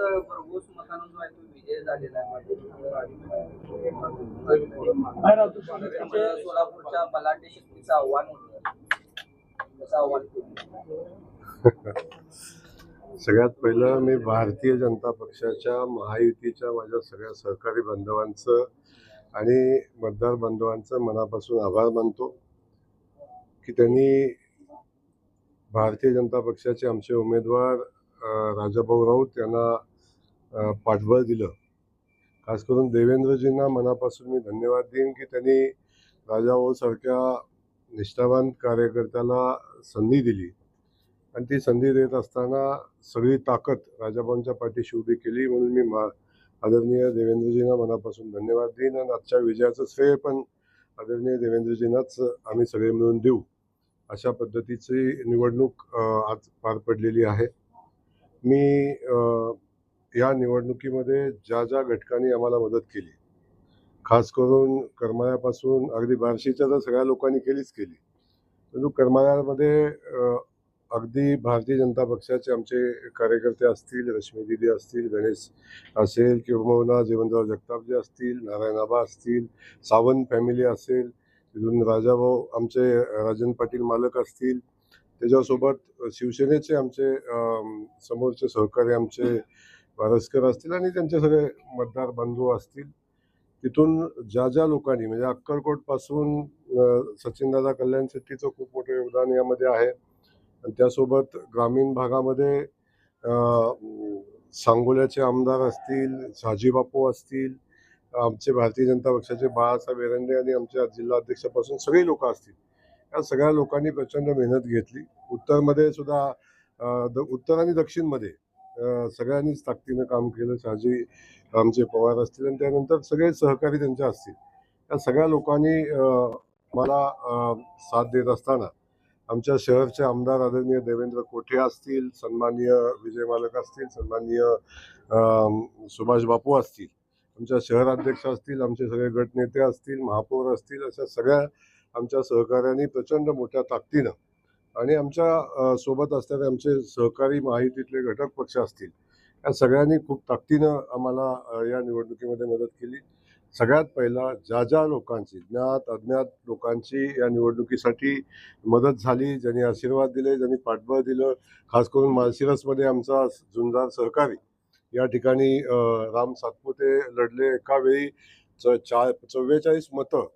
भरघोस मतानं जो आहे तो विजय झालेला आहे. सोलापूरच्या बलाढ्य शक्तीचं आव्हान होतं, त्याचं आव्हान सगळ्यात पहिलं मी भारतीय जनता पक्षाच्या महायुतीच्या माझ्या सगळ्या सहकारी बांधवांचं आणि मतदार बांधवांचं मनापासून आभार मानतो की त्यांनी भारतीय जनता पक्षाचे आमचे उमेदवार राजाभाऊ राऊत यांना पाठबळ दिलं. खास करून देवेंद्रजींना मनापासून मी धन्यवाद देईन की त्यांनी राजाभाऊ सारख्या निष्ठावान कार्यकर्त्याला संधी दिली आणि ती संधी देत असताना सगळी ताकद राजाभाऊंच्या पाठीशी उभी केली. म्हणून मी आदरणीय देवेंद्रजींना मनापासून धन्यवाद देईन आणि आजच्या विजयाचं श्रेय पण आदरणीय देवेंद्रजींनाच आम्ही सगळे मिळून देऊ. अशा पद्धतीची निवडणूक आज पार पडलेली आहे. मी या निवडणुकीमध्ये ज्या ज्या घटकांनी आम्हाला मदत केली, खास करून करमाळ्यापासून अगदी बार्शीच्या तर सगळ्या लोकांनी केलीच केली, परंतु करमाळ्यामध्ये अगदी भारतीय जनता पक्षाचे आमचे कार्यकर्ते असतील, रश्मी दिदी असतील, गणेश असेल किंवा जीवनराव जगतापजी असतील, नारायण आबा असतील, सावंत फॅमिली असेल, तिथून राजाभाऊ आमचे राजन पाटील मालक असतील, त्याच्यासोबत शिवसेनेचे आमचे समोरचे सहकारी आमचे वारसकर असतील आणि त्यांचे सगळे मतदार बंधू असतील. तिथून ज्या ज्या लोकांनी म्हणजे अक्कलकोटपासून सचिनदादा कल्याण शेट्टीचं खूप मोठं योगदान यामध्ये आहे आणि त्यासोबत ग्रामीण भागामध्ये सांगोल्याचे आमदार असतील, शहाजीबापू असतील, आमचे भारतीय जनता पक्षाचे बाळासाहेब एरंडे आणि आमच्या जिल्हाध्यक्षापासून सगळी लोक असतील. या सगळ्या लोकांनी प्रचंड मेहनत घेतली. उत्तरमध्ये सुद्धा उत्तर आणि दक्षिणमध्ये सगळ्यांनीच ताकदीनं काम केलं. शहाजी आमचे पवार असतील आणि त्यानंतर सगळे सहकारी त्यांचे असतील. या सगळ्या लोकांनी मला साथ देत असताना आमच्या शहरचे आमदार आदरणीय देवेंद्र कोठे असतील, सन्माननीय विजय मालक असतील, सन्माननीय सुभाष बापू असतील, आमच्या शहराध्यक्ष असतील, आमचे सगळे गटनेते असतील, महापौर असतील, अशा सगळ्या आमच्या सहकार्यांनी प्रचंड मोठ्या ताकदीनं आणि आमच्या सोबत असणारे आमचे सहकारी महायुतीतले घटक पक्ष असतील, या सगळ्यांनी खूप ताकदीनं आम्हाला या निवडणुकीमध्ये मदत केली. सगळ्यात पहिला ज्या ज्या लोकांची ज्ञात अज्ञात लोकांची या निवडणुकीसाठी मदत झाली, ज्यांनी आशीर्वाद दिले, ज्यांनी पाठबळ दिलं, खास करून माळशिरसमध्ये आमचा झुंजार सहकारी या ठिकाणी राम सातपुते लढले. एका वेळी 44 मतं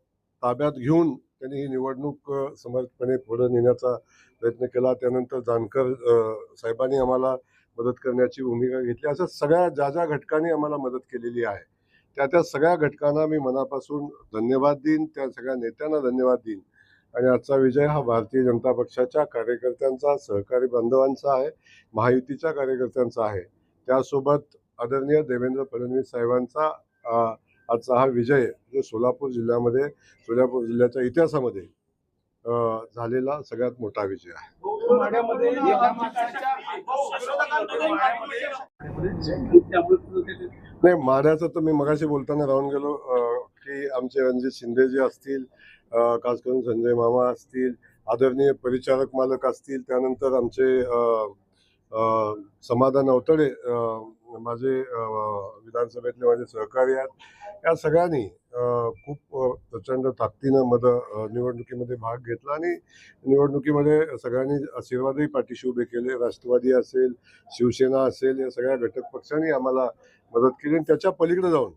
ताब्यात घेऊन त्यांनी ही निवडणूक समर्थपणे पुढे नेण्याचा प्रयत्न केला. त्यानंतर जानकर साहेबांनी आम्हाला मदत करण्याची भूमिका घेतली. अशा सगळ्या ज्या ज्या घटकांनी आम्हाला मदत केलेली आहे त्या सगळ्या घटकांना मी मनापासून धन्यवाद देईन, त्या सगळ्या नेत्यांना धन्यवाद देईन. आणि आजचा विजय हा भारतीय जनता पक्षाच्या कार्यकर्त्यांचा, सहकारी बांधवांचा आहे, महायुतीच्या कार्यकर्त्यांचा आहे. त्यासोबत आदरणीय देवेंद्र फडणवीस साहेबांचा आजचा हा विजय जो सोलापूर जिल्ह्याच्या इतिहासामध्ये झालेला सगळ्यात मोठा विजय आहे. नाही, माढ्याचं तर मी मगाशी बोलताना राहून गेलो की आमचे रणजित शिंदे जे असतील, खास करून संजय मामा असतील, आदरणीय परिचारक मालक असतील, त्यानंतर आमचे समाधान अवतडे माझे विधानसभेतले माझे सहकारी आहेत, या सगळ्यांनी खूप प्रचंड ताकदीनं निवडणुकीमध्ये भाग घेतला आणि निवडणुकीमध्ये सगळ्यांनी आशीर्वादही पाठीशी उभे केले. राष्ट्रवादी असेल, शिवसेना असेल, या सगळ्या घटक पक्षांनी आम्हाला मदत केली आणि त्याच्या पलीकडे जाऊन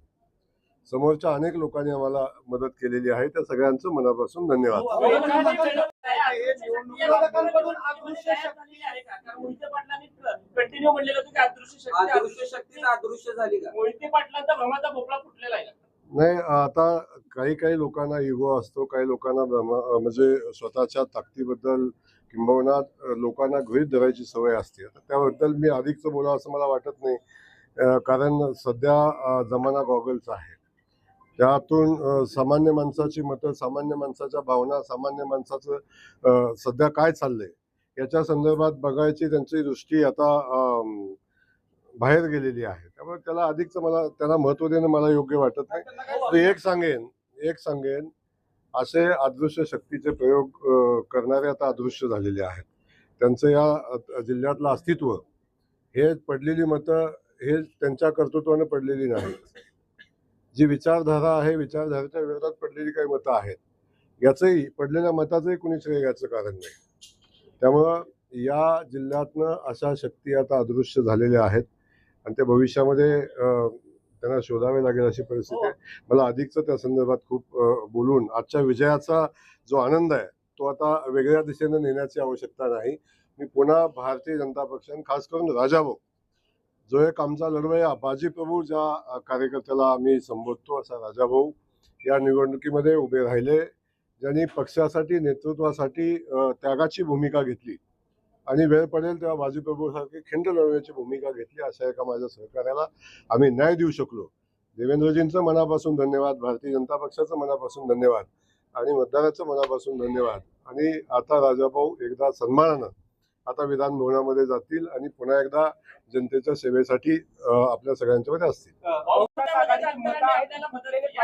समोरच्या अनेक लोकांनी आम्हाला मदत केलेली आहे. त्या सगळ्यांचं मनापासून धन्यवाद. नाही, आता काही लोकांना इगो असतो, काही लोकांना म्हणजे स्वतःच्या ताकदीबद्दल किंबहुना लोकांना गृहीत धरायची सवय असते. त्याबद्दल मी अधिकच बोलावं असं मला वाटत नाही, कारण सध्या जमाना गॉगलचा आहे. त्यातून सामान्य माणसाची मतं, सामान्य माणसाच्या भावना, सामान्य माणसाचं सध्या काय चाललंय याच्या संदर्भात बघायची त्यांची दृष्टी आता बाहेर गेलेली आहे. त्यामुळे त्याला अधिकच त्याला महत्त्व देणं मला योग्य वाटत नाही. एक सांगेन असे अदृश्य शक्तीचे प्रयोग करणारे आता अदृश्य झालेले आहेत. त्यांचं या जिल्ह्यातलं अस्तित्व, हे पडलेली मतं हे त्यांच्या कर्तृत्वाने पडलेली नाहीत. जी विचारधारा आहे, विचारधारेच्या विरोधात पडलेली काही मतं आहेत, याचंही पडलेल्या मताचंही कुणी श्रेय घ्यायचं कारण नाही. त्यामुळं या जिल्ह्यातनं अशा शक्ती आता अदृश्य झालेल्या आहेत आणि ते भविष्यामध्ये त्यांना शोधावे लागेल अशी परिस्थिती आहे. मला अधिकचं त्या संदर्भात खूप बोलून आजच्या विजयाचा जो आनंद आहे तो आता वेगळ्या दिशेने नेण्याची आवश्यकता नाही. मी पुन्हा भारतीय जनता पक्षाने खास करून राजाभाऊ जो एक आमचा लढवय्या बाजीप्रभू ज्या कार्यकर्त्याला आम्ही संबोधतो असा राजाभाऊ या निवडणुकीमध्ये उभे राहिले, ज्यांनी पक्षासाठी नेतृत्वासाठी त्यागाची भूमिका घेतली आणि वेळ पडेल तेव्हा बाजीप्रभूसारखी खिंड लढवण्याची भूमिका घेतली. अशा एका माझ्या सहकार्याला आम्ही न्याय देऊ शकलो. देवेंद्रजींचं मनापासून धन्यवाद, भारतीय जनता पक्षाचं मनापासून धन्यवाद आणि मतदाराचं मनापासून धन्यवाद. आणि आता राजाभाऊ एकदा सन्मानानं आता विधान भवनामध्ये जातील आणि पुन्हा एकदा जनतेच्या सेवेसाठी आपल्या सगळ्यांच्या मध्ये असतील.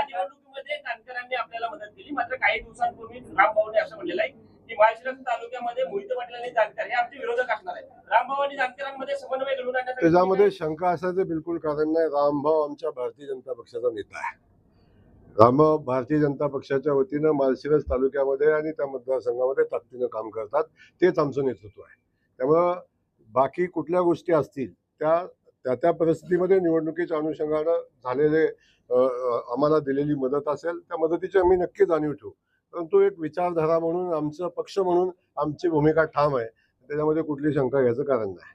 निवडणुकीमध्ये जानकरांनी आपल्याला मदत केली, मात्र काही दिवसांपूर्वी रामभाऊने असं म्हणलेलं आहे की माळशिरस तालुक्यामध्ये मोहित पाटील आणि जानकर हे आमचे विरोधक असणार आहेत. रामभाऊ आणि जानकरांमध्ये समन्वय घडवून आणण्यासाठी त्याच्यामध्ये शंका असायचं बिलकुल कारण नाही. रामभाऊ आमच्या भारतीय जनता पक्षाचा नेता आहे. रामभाऊ भारतीय जनता पक्षाच्या वतीनं माळशिरस तालुक्यामध्ये आणि त्या मतदारसंघामध्ये ताकदीनं काम करतात. तेच आमचं नेतृत्व आहे. त्यामुळं बाकी कुठल्या गोष्टी असतील त्या परिस्थितीमध्ये निवडणुकीच्या अनुषंगानं झालेले आम्हाला दिलेली मदत असेल त्या मदतीची आम्ही नक्की जाणीव ठेवू. परंतु एक विचारधारा म्हणून आमचं पक्ष म्हणून आमची भूमिका ठाम आहे. त्याच्यामध्ये कुठली शंका घ्यायचं कारण नाही.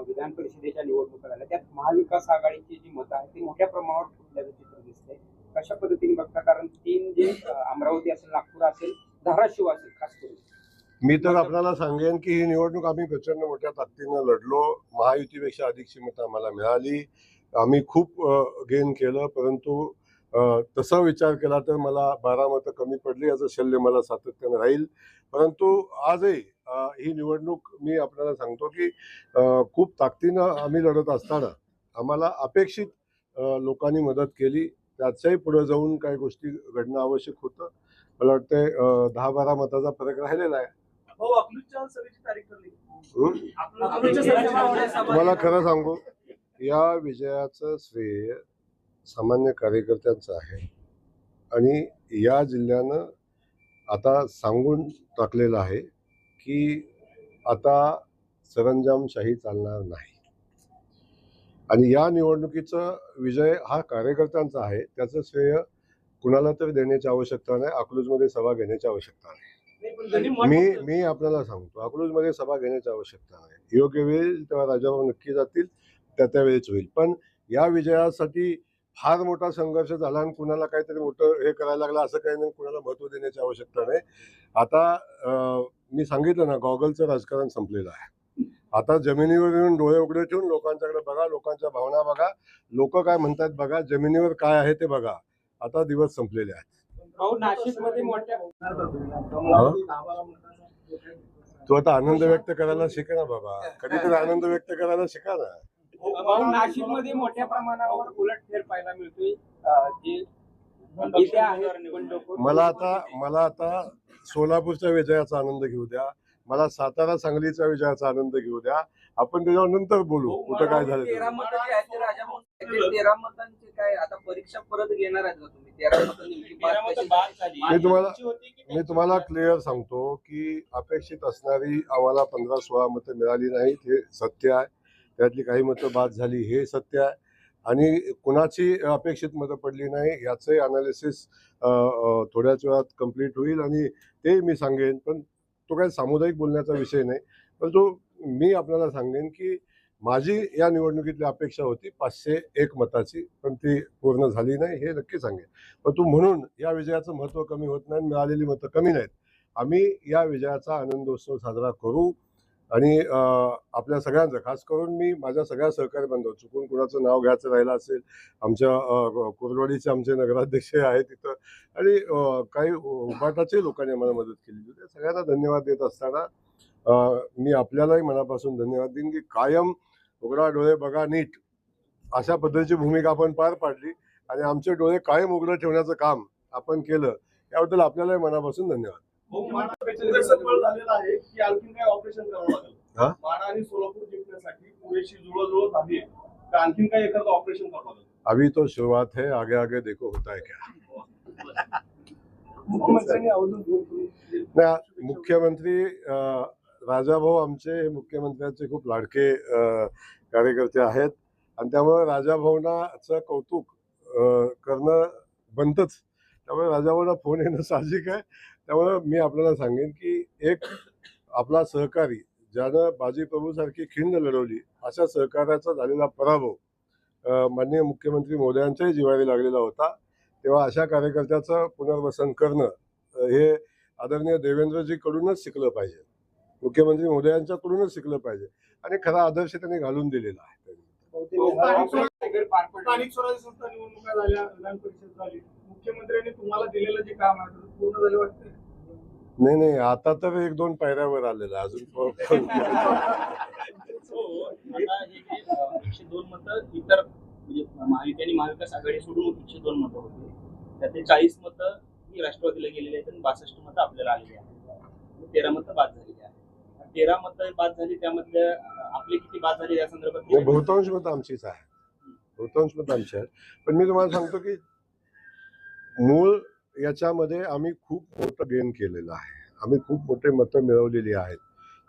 विधान परिषदेच्या निवडणुका झाल्या त्यात महाविकास आघाडीची जी मतं आहेत ती मोठ्या प्रमाणावर फुटल्याचं चित्र दिसतंय. कशा पद्धतीने बघता, कारण तीन जे अमरावती असेल, नागपूर असेल, धाराशिव असेल, खास करून मी तर आपल्याला सांगेन की ही निवडणूक आम्ही प्रचंड मोठ्या ताकदीनं लढलो. महायुतीपेक्षा अधिकची मतं आम्हाला मिळाली. आम्ही खूप गेन केलं. परंतु तसा विचार केला तर मला 12 मतं कमी पडली. याचं शल्य मला सातत्यानं राहील. परंतु आजही ही निवडणूक मी आपल्याला सांगतो की खूप ताकदीनं आम्ही लढत असताना आम्हाला अपेक्षित लोकांनी मदत केली. त्याच्याही पुढे जाऊन काही गोष्टी घडणं आवश्यक होतं. मला वाटतंय 10-12 मताचा फरक राहिलेला आहे. तुम्हाला खरं सांगू, या विजयाचं श्रेय सामान्य कार्यकर्त्यांचं आहे आणि या जिल्ह्यानं आता सांगून टाकलेलं आहे की आता सरंजामशाही चालणार नाही आणि या निवडणुकीचा विजय हा कार्यकर्त्यांचा आहे. त्याचं श्रेय कुणाला तरी देण्याची आवश्यकता नाही. अकलूजमध्ये सभा घेण्याची आवश्यकता नाही. मी आपल्याला सांगतो, अकलूजमध्ये सभा घेण्याची आवश्यकता नाही. योग्य वेळ तेव्हा राजाभाऊ नक्की जातील, त्यावेळेच होईल. पण या विजयासाठी फार मोठा संघर्ष झाला आणि कुणाला काहीतरी मोठं हे करायला लागलं असं काही नाही. कुणाला महत्त्व देण्याची आवश्यकता नाही. आता मी सांगितलं ना, गॉगलचं राजकारण संपलेलं आहे. आता जमिनीवर येऊन डोळे उघडे ठेवून लोकांच्याकडे बघा, लोकांच्या भावना बघा, लोक काय म्हणतात बघा, जमिनीवर काय आहे ते बघा. आता दिवस संपलेले आहेत. तू आता आनंद व्यक्त करायला शिका ना बाबा, कधीतरी आनंद व्यक्त करायला शिका ना. नाशिकमध्ये मोठ्या प्रमाणावर उलटफेर पाहायला मिळतोय. मला आता सोलापूरच्या विजयाचा आनंद घेऊ द्या, मला सातारा सांगलीच्या विजयाचा आनंद घेऊ द्या. आपण त्याच्यावर नंतर बोलू कुठं काय झालं. 13 मतं जे आहेत ते राजाभाऊ, 13 मतांचे काय आता परीक्षा परत घेणार आहेत का तुम्ही? 13 मतं नेमकी बाद झाली. मी तुम्हाला क्लिअर सांगतो की अपेक्षित असणारी आम्हाला 15-16 मतं मिळाली नाहीत, हे सत्य आहे. त्यातली काही मतं बाद झाली हे सत्य आहे आणि कुणाची अपेक्षित मतं पडली नाही याचंही अनालिसिस थोड्याच वेळात कंप्लीट होईल आणि ते मी सांगेन. पण तो काही सामुदायिक बोलण्याचा विषय नाही. परंतु मी आपल्याला सांगेन की माझी या निवडणुकीतली अपेक्षा होती 501 मताची, पण ती पूर्ण झाली नाही हे नक्की सांगेन. परंतु म्हणून या विजयाचं महत्त्व कमी होत नाही, मिळालेली मतं कमी नाहीत. आम्ही या विजयाचा आनंदोत्सव साजरा करू आणि आपल्या सगळ्यांचं, खास करून मी माझ्या सगळ्या सहकारी बांधव, चुकून कुणाचं नाव घ्यायचं राहिलं असेल, आमच्या कोरवाडीचे आमचे नगराध्यक्ष आहेत तिथं आणि काही उभाटाचे लोकांनी आम्हाला मदत केली. त्या सगळ्यांना धन्यवाद देत असताना मी आपल्यालाही मनापासून धन्यवाद देईन की कायम उघडा डोळे बघा नीट अशा पद्धतीची भूमिका आपण पार पाडली आणि आमचे डोळे कायम उघडं ठेवण्याचं काम आपण केलं. याबद्दल आपल्यालाही मनापासून धन्यवाद. झालेलं आहे की आणखी काय ऑपरेशन करावं लागेल? माढा आणि सोलापूर जिंकण्यासाठी पुरेशी जुळवाजुळव झाली आहे का आणखीन काही एखादं ऑपरेशन करावं लागेल? अभी तो शुरुआत है, आगे आगे देखो होता है क्या. मुख्यमंत्र्यांनी आवर्जून नाही, मुख्यमंत्री राजाभाऊ आमचे हे मुख्यमंत्र्यांचे खूप लाडके कार्यकर्ते आहेत आणि त्यामुळे राजाभाऊंचं कौतुक करणं बनतंच. त्यामुळे राजाभाऊंना फोन येणं साहजिक आहे. त्यामुळे मी आपल्याला सांगेन की एक आपला सहकारी ज्यानं बाजीप्रभूसारखी खिंड लढवली अशा सहकार्याचा झालेला पराभव माननीय मुख्यमंत्री मोदयांच्याही जिव्हारी लागलेला होता. तेव्हा अशा कार्यकर्त्याचं पुनर्वसन करणं हे आदरणीय देवेंद्रजीकडूनच शिकलं पाहिजे, मुख्यमंत्री मोदयांच्याकडूनच शिकलं पाहिजे आणि खरा आदर्श त्यांनी घालून दिलेला आहे. स्थानिक स्वराज्य संस्था निवडणुका झाल्या, विधान परिषद झाली, मुख्यमंत्र्यांनी तुम्हाला दिलेलं जे काम आहे ते पूर्ण झालं वाटतं? नाही, आता तर 1-2 पायऱ्यावर आलेला अजून. आता हे जे 102 मतं इतर म्हणजे महायुती आणि महाविकास आघाडी सोडून 102 मतं होते, त्यातले 40 मतं ही राष्ट्रवादीला गेलेली आहेत आणि 62 मतं आपल्याला आलेली आहेत. 13 मतं बाद झालेली आहेत. 13 मतं बाद झाली, त्यामधले आपले किती बाद झाले या संदर्भात बहुतांश मतं आमचीच आहे, बहुतांश मतं आमची आहेत. पण मी तुम्हाला सांगतो की मूळ याच्यामध्ये आम्ही खूप मोठं गेन केलेलं आहे, आम्ही खूप मोठे मतं मिळवलेली आहेत.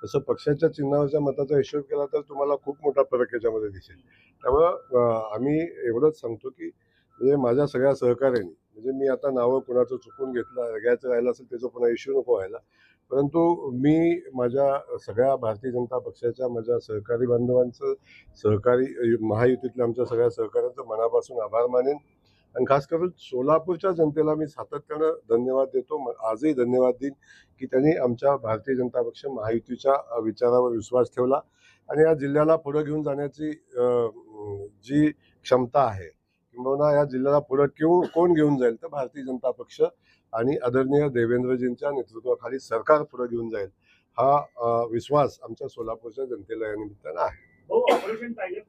तसं पक्षाच्या चिन्हावरच्या मताचा हिशोब केला तर तुम्हाला खूप मोठा फरक याच्यामध्ये दिसेल. त्यामुळं आम्ही एवढंच सांगतो की म्हणजे माझ्या सगळ्या सहकार्याने, म्हणजे मी आता नावं कुणाचं चुकून घ्यायचं राहिलं असेल त्याचं पुन्हा इश्यू नको व्हायला, परंतु मी माझ्या सगळ्या भारतीय जनता पक्षाच्या माझ्या सहकारी बांधवांचं, सहकारी महायुतीतल्या आमच्या सगळ्या सहकाऱ्यांचं मनापासून आभार मानेन आणि खास करून सोलापूरच्या जनतेला मी सातत्यानं धन्यवाद देतो. आजही धन्यवाद देईन की त्यांनी आमच्या भारतीय जनता पक्ष महायुतीच्या विचारावर विश्वास ठेवला आणि या जिल्ह्याला पुढे घेऊन जाण्याची जी क्षमता आहे किंवा या जिल्ह्याला पुढे कोण घेऊन जाईल तर भारतीय जनता पक्ष आणि आदरणीय देवेंद्रजींच्या नेतृत्वाखाली सरकार पुढे घेऊन जाईल हा विश्वास आमच्या सोलापूरच्या जनतेला या निमित्तानं आहे. ऑपरेशन टायगर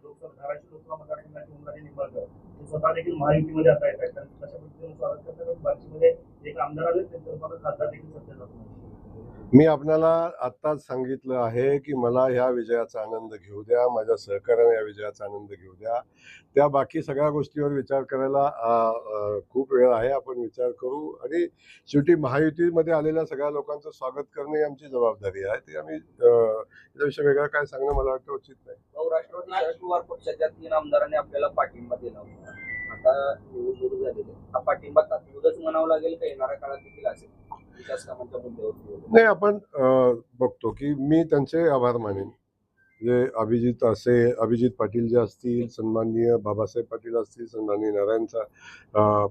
लोकसभा मतदारसंघाची उमेदवारी निंबाळकर हे स्वतः देखील महायुतीमध्ये आता येत आहेत. कशा पद्धतीने स्वागत करतात? बार्शीमध्ये एक आमदार आले, त्यांच्या खासदार देखील सत्तेत जातो. मी आपल्याला आत्ताच सांगितलं आहे की मला ह्या विजयाचा आनंद घेऊ द्या, माझ्या सहकार्याने या विजयाचा आनंद घेऊ द्या. त्या बाकी सगळ्या गोष्टीवर विचार करायला खूप वेळ आहे, आपण विचार करू आणि शेवटी महायुतीमध्ये आलेल्या सगळ्या लोकांचं स्वागत करणे ही आमची जबाबदारी आहे. ते आम्ही याच्याविषयी वेगळं काय सांगणं मला वाटतं उचित नाही. राष्ट्रवादी शरद पवार पक्षाच्या 3 आमदारांनी आपल्याला पाठिंबा दिला होता. आता निवडणूक सुरू झालेली आहे. हा पाठिंबा तात्पुरताच म्हणावं लागेल का येणाऱ्या काळात देखील असेल? विकास कामांच्या मुद्द्यावरती नाही, आपण बघतो की मी त्यांचे आभार मानेन. जे अभिजित पाटील जे असतील, सन्माननीय बाबासाहेब पाटील असतील, सन्माननीय नारायण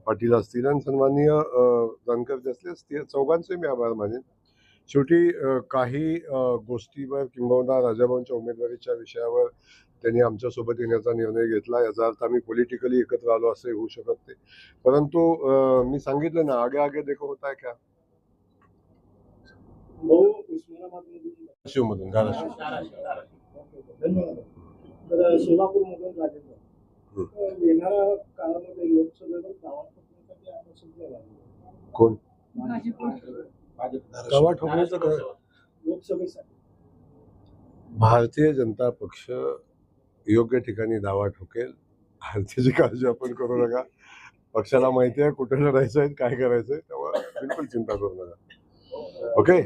पाटील असतील आणि सन्माननीय जानकर जे असतील, चौघांचे मी आभार मानेन. शेवटी काही गोष्टीवर किंबहुना राजाभाऊंच्या उमेदवारीच्या विषयावर त्यांनी आमच्यासोबत येण्याचा निर्णय घेतला. याचा अर्थ आम्ही पॉलिटिकली एकत्र आलो असं होऊ शकत नाही. परंतु मी सांगितलं ना, आगे आगे देखो होता है क्या. धाराशिवमधून धन्यवाद. तर सोलापूरमधून राजेंद्र येणाऱ्या काळामध्ये लोकसभेवर नावांसाठी आकर्षित कोण दावा ठोकण्याचं लोकसभेसाठी भारतीय जनता पक्ष योग्य ठिकाणी दावा ठोकेल. त्याची काळजी आपण करू नका. पक्षाला माहिती आहे कुठे लढायचं आहे, काय करायचंय, तेव्हा बिलकुल चिंता करू नका. ओके.